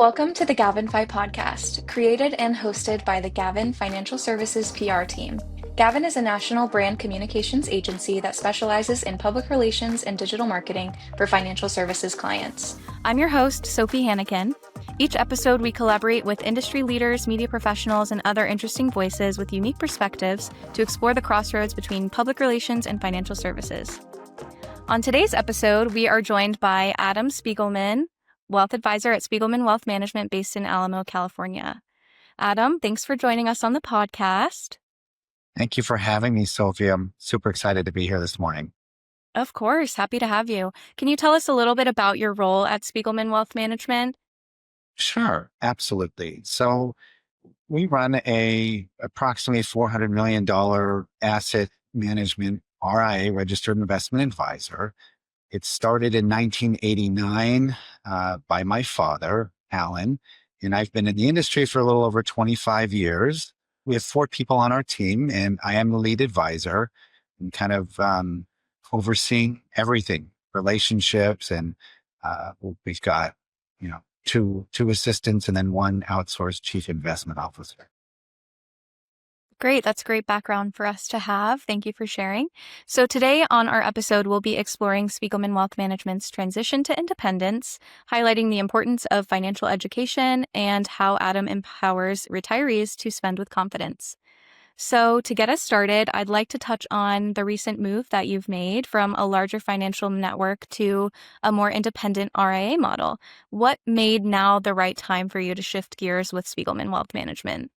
Welcome to the Gavin podcast, created and hosted by the Gavin Financial Services PR team. Gavin is a national brand communications agency that specializes in public relations and digital marketing for financial services clients. I'm your host, Sophie Hanneken. Each episode, we collaborate with industry leaders, media professionals, and other interesting voices with unique perspectives to explore the crossroads between public relations and financial services. On today's episode, we are joined by Adam Spiegelman, Wealth Advisor at Spiegelman Wealth Management based in Alamo, California. Adam, thanks for joining us on the podcast. Thank you for having me, Sophie. I'm super excited to be here this morning. Of course, happy to have you. Can you tell us a little bit about your role at Spiegelman Wealth Management? Sure, absolutely. So we run a approximately $400 million asset management RIA, registered investment advisor. It started in 1989 by my father, Alan, and I've been in the industry for a little over 25 years. We have 4 people on our team, and I am the lead advisor and kind of overseeing everything, relationships, and we've got, two assistants and then 1 outsourced chief investment officer. Great. That's great background for us to have. Thank you for sharing. So today on our episode, we'll be exploring Spiegelman Wealth Management's transition to independence, highlighting the importance of financial education and how Adam empowers retirees to spend with confidence. So to get us started, I'd like to touch on the recent move that you've made from a larger financial network to a more independent RIA model. What made now the right time for you to shift gears with Spiegelman Wealth Management?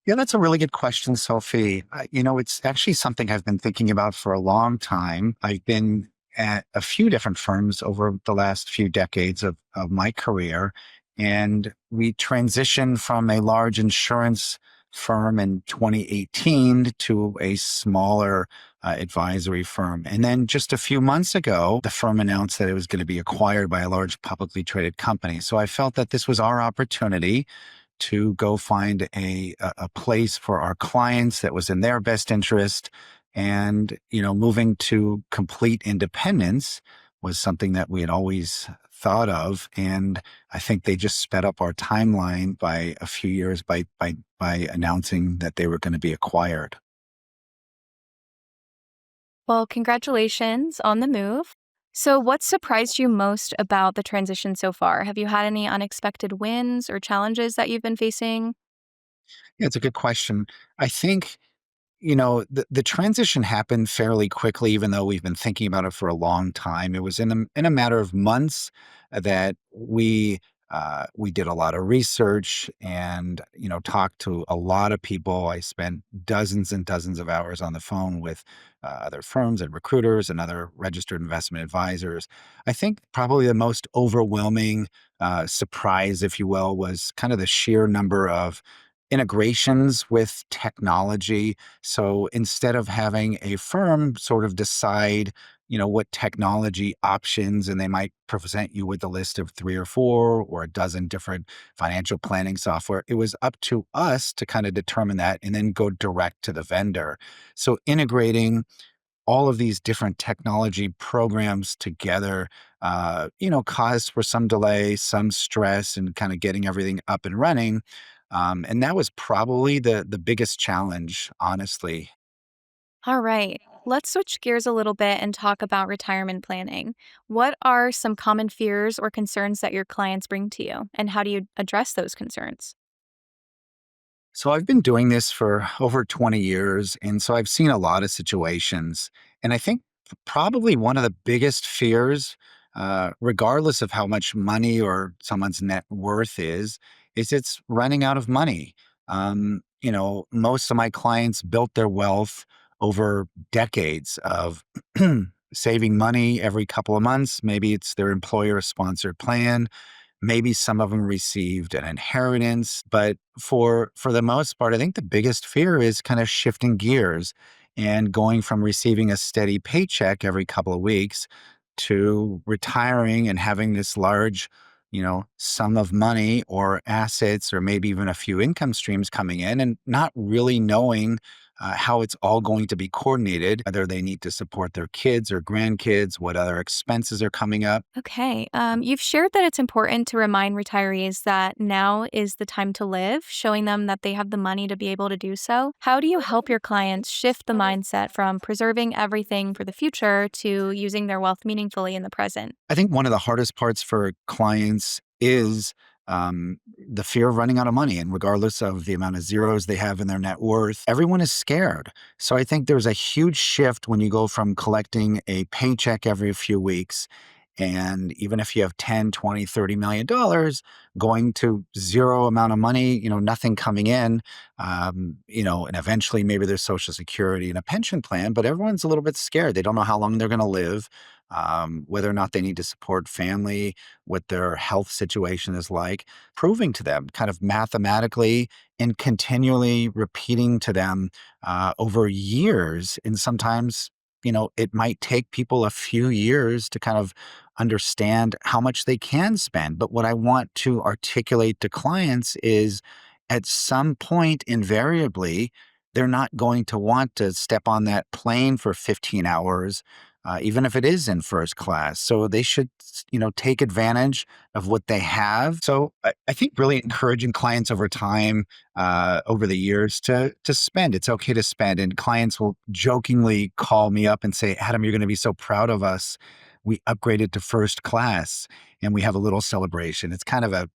Yeah, that's a really good question, Sophie. It's actually something I've been thinking about for a long time. I've been at a few different firms over the last few decades of my career, and we transitioned from a large insurance firm in 2018 to a smaller advisory firm. And then just a few months ago, the firm announced that it was going to be acquired by a large publicly traded company. So I felt that this was our opportunity to go find a place for our clients that was in their best interest. And, moving to complete independence was something that we had always thought of. And I think they just sped up our timeline by a few years by announcing that they were going to be acquired. Well, congratulations on the move. So what surprised you most about the transition so far? Have you had any unexpected wins or challenges that you've been facing? Yeah, it's a good question. I think, the transition happened fairly quickly, even though we've been thinking about it for a long time. It was in a matter of months that we did a lot of research and, talked to a lot of people. I spent dozens and dozens of hours on the phone with other firms and recruiters and other registered investment advisors. I think probably the most overwhelming surprise, if you will, was kind of the sheer number of integrations with technology. So instead of having a firm sort of decide, what technology options, and they might present you with a list of 3 or 4 or a dozen different financial planning software, it was up to us to kind of determine that and then go direct to the vendor. So integrating all of these different technology programs together, caused for some delay, some stress, and kind of getting everything up and running. And that was probably the biggest challenge, honestly. All right. Let's switch gears a little bit and talk about retirement planning. What are some common fears or concerns that your clients bring to you, and how do you address those concerns? So I've been doing this for over 20 years, and so I've seen a lot of situations. And I think probably one of the biggest fears, regardless of how much money or someone's net worth is it's running out of money. Most of my clients built their wealth over decades of saving money every couple of months. Maybe it's their employer-sponsored plan. Maybe some of them received an inheritance, but for the most part, I think the biggest fear is kind of shifting gears and going from receiving a steady paycheck every couple of weeks to retiring and having this large, sum of money or assets or maybe even a few income streams coming in and not really knowing how it's all going to be coordinated, whether they need to support their kids or grandkids, what other expenses are coming up. Okay. You've shared that it's important to remind retirees that now is the time to live, showing them that they have the money to be able to do so. How do you help your clients shift the mindset from preserving everything for the future to using their wealth meaningfully in the present? I think one of the hardest parts for clients is the fear of running out of money. And regardless of the amount of zeros they have in their net worth, everyone is scared. So I think there's a huge shift when you go from collecting a paycheck every few weeks. And even if you have 10, 20, $30 million, going to zero amount of money, nothing coming in, and eventually maybe there's Social Security and a pension plan, but everyone's a little bit scared. They don't know how long they're going to live, whether or not they need to support family, what their health situation is like, proving to them kind of mathematically and continually repeating to them over years. And sometimes, it might take people a few years to kind of understand how much they can spend. But what I want to articulate to clients is at some point, invariably, they're not going to want to step on that plane for 15 hours, even if it is in first class. So they should, take advantage of what they have. So I think really encouraging clients over time, over the years to spend. It's okay to spend. And clients will jokingly call me up and say, Adam, you're going to be so proud of us. We upgraded to first class and we have a little celebration. It's kind of a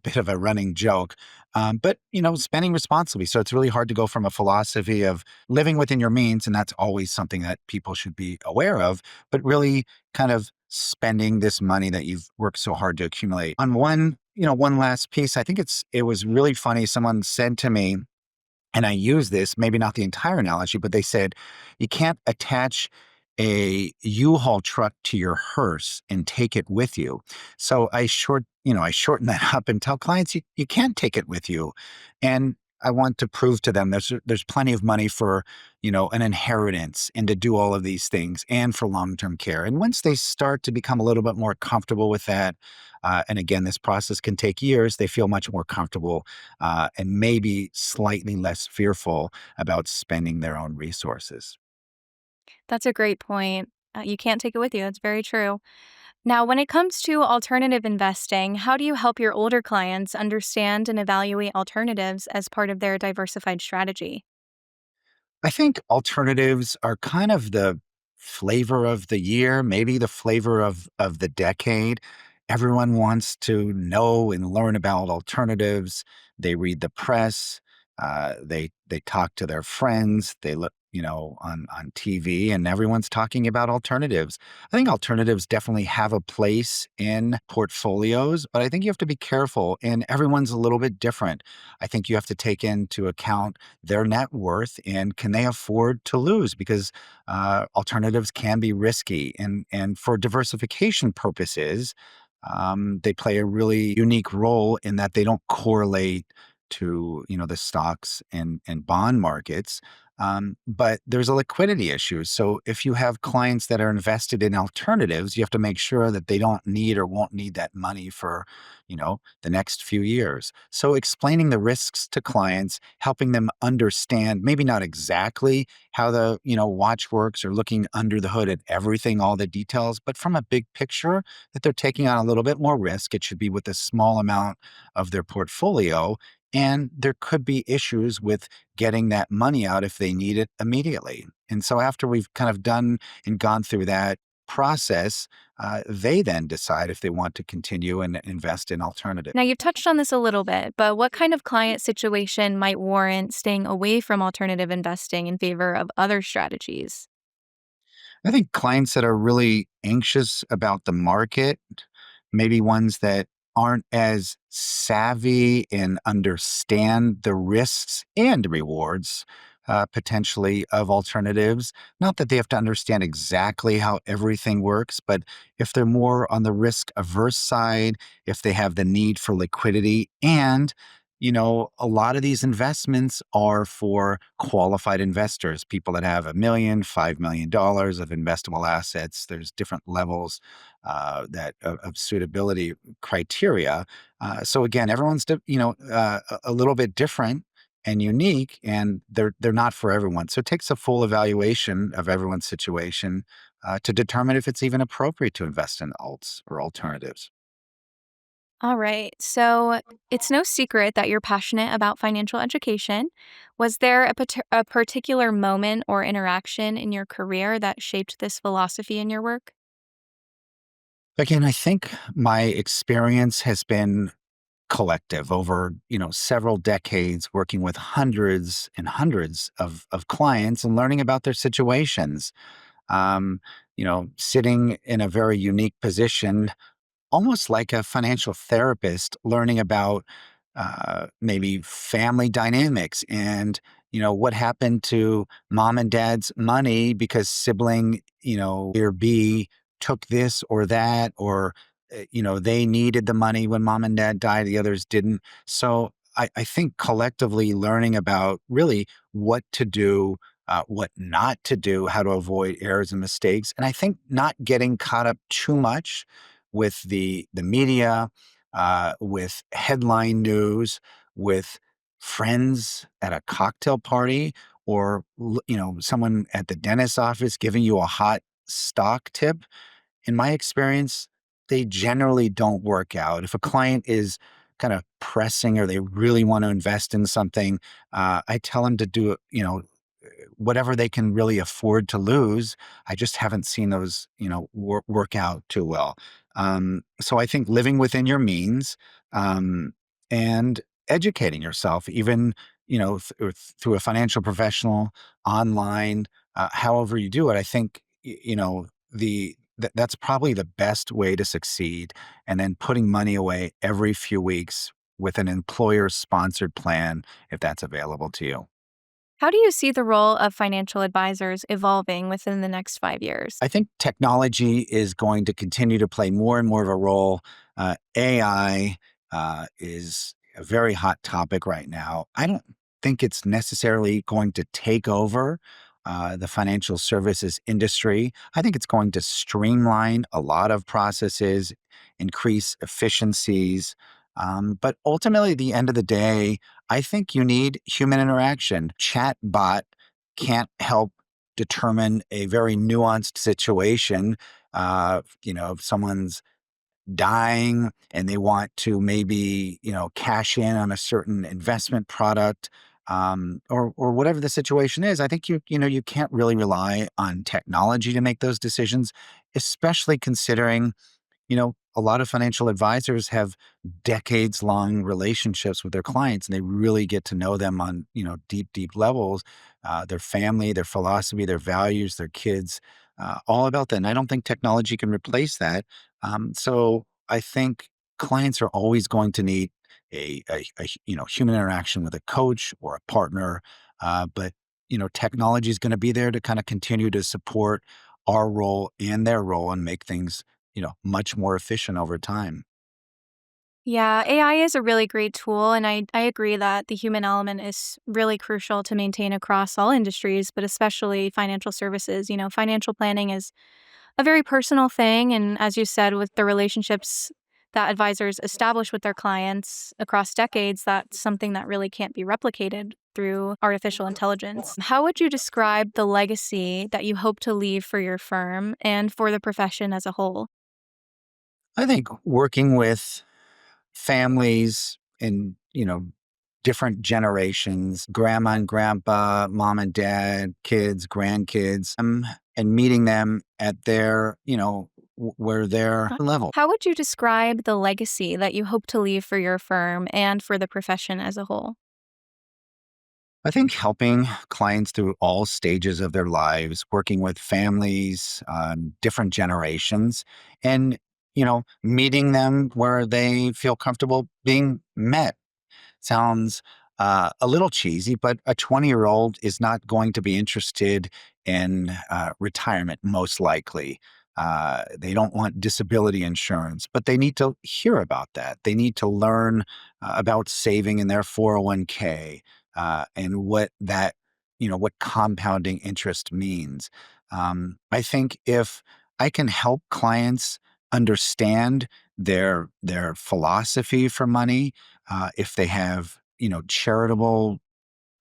bit of a running joke, but spending responsibly. So it's really hard to go from a philosophy of living within your means, and that's always something that people should be aware of, but really kind of spending this money that you've worked so hard to accumulate. On one last piece, I think it was really funny. Someone said to me, and I use this, maybe not the entire analogy, but they said, you can't attach a U-Haul truck to your hearse and take it with you. So I shorten that up and tell clients you can't take it with you. And I want to prove to them there's plenty of money for, an inheritance and to do all of these things and for long-term care. And once they start to become a little bit more comfortable with that, and again, this process can take years, they feel much more comfortable and maybe slightly less fearful about spending their own resources. That's a great point. You can't take it with you. That's very true. Now, when it comes to alternative investing, how do you help your older clients understand and evaluate alternatives as part of their diversified strategy? I think alternatives are kind of the flavor of the year, maybe the flavor of the decade. Everyone wants to know and learn about alternatives. They read the press. They talk to their friends. They look, on TV, and everyone's talking about alternatives. I think alternatives definitely have a place in portfolios, but I think you have to be careful, and everyone's a little bit different. I think you have to take into account their net worth and can they afford to lose, because alternatives can be risky, and for diversification purposes, they play a really unique role in that they don't correlate to the stocks and bond markets. But there's a liquidity issue. So if you have clients that are invested in alternatives, you have to make sure that they don't need or won't need that money for, the next few years. So explaining the risks to clients, helping them understand, maybe not exactly how the, watch works, or looking under the hood at everything, all the details, but from a big picture that they're taking on a little bit more risk. It should be with a small amount of their portfolio. And there could be issues with getting that money out if they need it immediately. And so after we've kind of done and gone through that process, they then decide if they want to continue and invest in alternatives. Now, you've touched on this a little bit, but what kind of client situation might warrant staying away from alternative investing in favor of other strategies? I think clients that are really anxious about the market, maybe ones that aren't as savvy and understand the risks and rewards, potentially, of alternatives. Not that they have to understand exactly how everything works, but if they're more on the risk averse side, if they have the need for liquidity, and a lot of these investments are for qualified investors, people that have $1 million, $5 million of investable assets. There's different levels that of suitability criteria. So again, everyone's a little bit different. and unique, and they're not for everyone. So it takes a full evaluation of everyone's situation to determine if it's even appropriate to invest in alts or alternatives. All right. So it's no secret that you're passionate about financial education. Was there a particular moment or interaction in your career that shaped this philosophy in your work? Again, I think my experience has been collective over, several decades working with hundreds and hundreds of clients and learning about their situations. Sitting in a very unique position, almost like a financial therapist, learning about maybe family dynamics and what happened to mom and dad's money because sibling A or B took this or that, or they needed the money when mom and dad died, the others didn't. So I think collectively learning about really what to do, what not to do, how to avoid errors and mistakes, and I think not getting caught up too much with the media, with headline news, with friends at a cocktail party, or someone at the dentist's office giving you a hot stock tip. In my experience, they generally don't work out. If a client is kind of pressing or they really want to invest in something, I tell them to do it, whatever they can really afford to lose. I just haven't seen those, work out too well. So I think living within your means, um, and educating yourself, even, through a financial professional, online, however you do it, I think, that's probably the best way to succeed. And then putting money away every few weeks with an employer sponsored plan, if that's available to you. How do you see the role of financial advisors evolving within the next 5 years? I think technology is going to continue to play more and more of a role. AI is a very hot topic right now. I don't think it's necessarily going to take over the financial services industry. I think it's going to streamline a lot of processes, increase efficiencies. But ultimately, at the end of the day, I think you need human interaction. Chatbot can't help determine a very nuanced situation. If someone's dying and they want to maybe, cash in on a certain investment product, or whatever the situation is, I think you can't really rely on technology to make those decisions, especially considering a lot of financial advisors have decades long relationships with their clients and they really get to know them on, deep, deep levels, their family, their philosophy, their values, their kids, all about that. And I don't think technology can replace that. So I think clients are always going to need human interaction with a coach or a partner. But, technology is going to be there to kind of continue to support our role and their role and make things much more efficient over time. Yeah, AI is a really great tool, and I agree that the human element is really crucial to maintain across all industries, but especially financial services. Financial planning is a very personal thing. And as you said, with the relationships that advisors establish with their clients across decades, that's something that really can't be replicated through artificial intelligence. How would you describe the legacy that you hope to leave for your firm and for the profession as a whole? I think working with families in, different generations, grandma and grandpa, mom and dad, kids, grandkids, and meeting them at their, where their level. How would you describe the legacy that you hope to leave for your firm and for the profession as a whole? I think helping clients through all stages of their lives, working with families, different generations, and, meeting them where they feel comfortable being met. Sounds a little cheesy, but a 20-year-old is not going to be interested in retirement, most likely. They don't want disability insurance, but they need to hear about that. They need to learn about saving in their 401k, and what compounding interest means. I think if I can help clients understand their philosophy for money, if they have charitable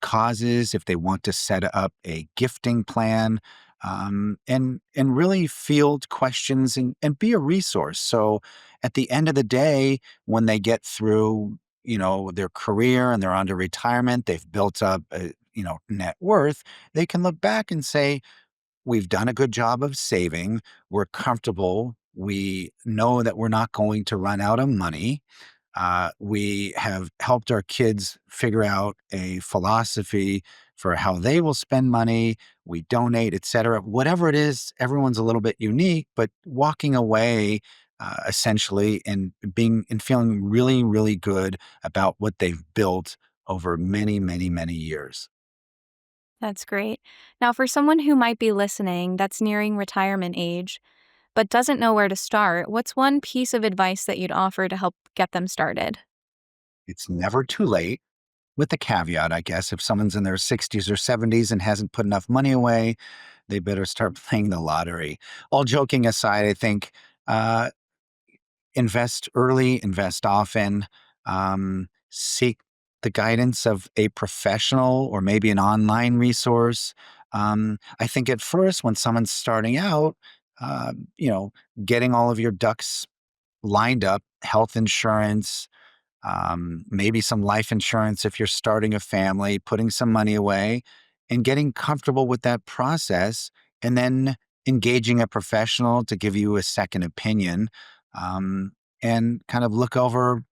causes, if they want to set up a gifting plan, and really field questions and be a resource. So at the end of the day, when they get through, their career and they're onto retirement, they've built up a, net worth, they can look back and say, we've done a good job of saving. We're comfortable. We know that we're not going to run out of money. We have helped our kids figure out a philosophy for how they will spend money. We donate, et cetera. Whatever it is, everyone's a little bit unique, but walking away essentially and being and feeling really, really good about what they've built over many, many, many years. That's great. Now, for someone who might be listening that's nearing retirement age, but doesn't know where to start, what's one piece of advice that you'd offer to help get them started? It's never too late. With the caveat, I guess, if someone's in their 60s or 70s and hasn't put enough money away, they better start playing the lottery. All joking aside, I think uh, invest early, invest often, seek the guidance of a professional or maybe an online resource. I think at first, when someone's starting out, uh, you know, getting all of your ducks lined up, health insurance, maybe some life insurance if you're starting a family, putting some money away, and getting comfortable with that process, and then engaging a professional to give you a second opinion, um, and kind of look over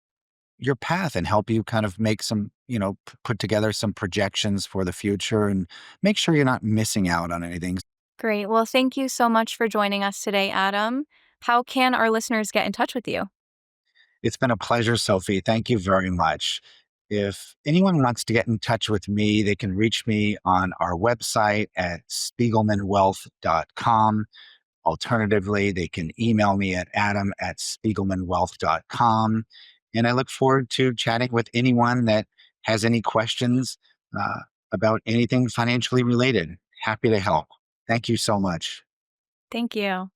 your path and help you kind of make some, put together some projections for the future and make sure you're not missing out on anything. Great. Well, thank you so much for joining us today, Adam. How can our listeners get in touch with you? It's been a pleasure, Sophie. Thank you very much. If anyone wants to get in touch with me, they can reach me on our website at spiegelmanwealth.com. Alternatively, they can email me at adam@spiegelmanwealth.com. And I look forward to chatting with anyone that has any questions uh, about anything financially related. Happy to help. Thank you so much. Thank you.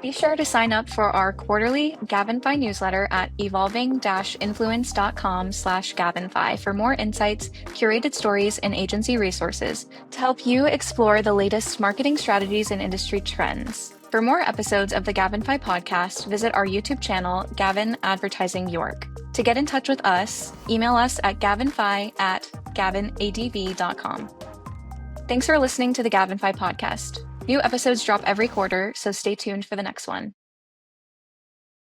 Be sure to sign up for our quarterly GavinFi newsletter at evolving-influence.com/GavinFi for more insights, curated stories, and agency resources to help you explore the latest marketing strategies and industry trends. For more episodes of the GavinFi podcast, visit our YouTube channel, Gavin Advertising York. To get in touch with us, email us at gavinfi@gavinadv.com. Thanks for listening to the GavinFi podcast. New episodes drop every quarter, so stay tuned for the next one.